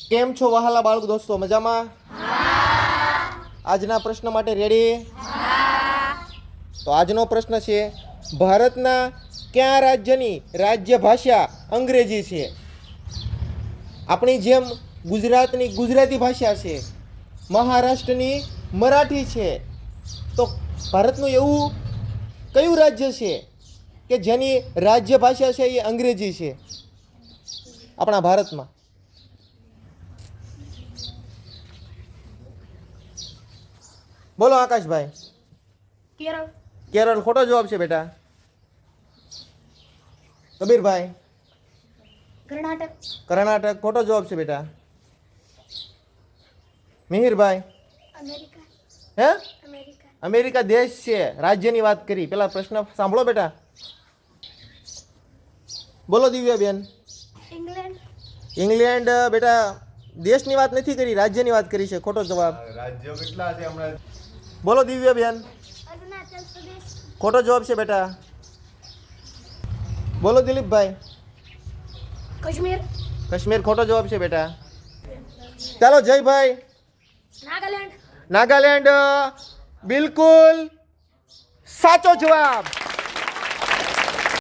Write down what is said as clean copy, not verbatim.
કેમ છો વહાલા બાળક દોસ્તો, મજામાં? આજના પ્રશ્ન માટે રેડી? તો આજનો પ્રશ્ન છે, ભારતના કયા રાજ્યની રાજ્ય ભાષા અંગ્રેજી છે? આપણી જેમ ગુજરાતની ગુજરાતી ભાષા છે, મહારાષ્ટ્રની મરાઠી છે, તો ભારતનું એવું કયું રાજ્ય છે કે જેની રાજ્ય ભાષા છે એ અંગ્રેજી છે આપણા ભારતમાં? બોલો આકાશભાઈ. કેરળ. કેરળ ખોટો જવાબ છે બેટા. કબીરભાઈ. કર્ણાટક. કર્ણાટક ખોટો જવાબ છે બેટા. મિહિરભાઈ. અમેરિકા. હે? અમેરિકા. અમેરિકા દેશ છે, રાજ્યની વાત કરી. પેલા પ્રશ્ન સાંભળો બેટા. બોલો દિવ્યાબેન. ઇંગ્લેન્ડ. ઇંગ્લેન્ડ બેટા દેશની વાત નથી કરી, રાજ્યની વાત કરી છે. ખોટો જવાબ. રાજ્ય કેટલા છે હમણાં? બોલો દિવ્યાબેન. અરુણાચલ પ્રદેશ. ખોટો જવાબ છે બેટા. બોલો દિલીપભાઈ. કાશ્મીર. કાશ્મીર ખોટો જવાબ છે બેટા. ચાલો જયભાઈ. નાગાલેન્ડ. નાગાલેન્ડ બિલકુલ સાચો જવાબ.